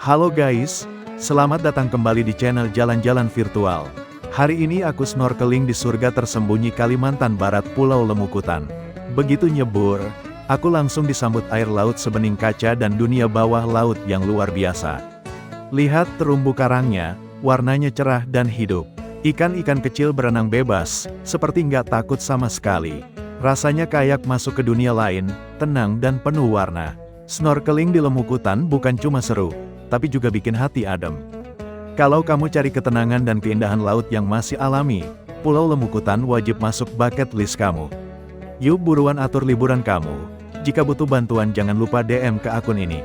Halo guys, selamat datang kembali di channel Jalan-Jalan Virtual. Hari ini aku snorkeling di surga tersembunyi Kalimantan Barat Pulau Lemukutan. Begitu nyebur, aku langsung disambut air laut sebening kaca dan dunia bawah laut yang luar biasa. Lihat terumbu karangnya, warnanya cerah dan hidup. Ikan-ikan kecil berenang bebas, seperti nggak takut sama sekali. Rasanya kayak masuk ke dunia lain, tenang dan penuh warna. Snorkeling di Lemukutan bukan cuma seru, tapi juga bikin hati adem. Kalau kamu cari ketenangan dan keindahan laut yang masih alami, Pulau Lemukutan wajib masuk bucket list kamu. Yuk buruan atur liburan kamu. Jika butuh bantuan jangan lupa DM ke akun ini.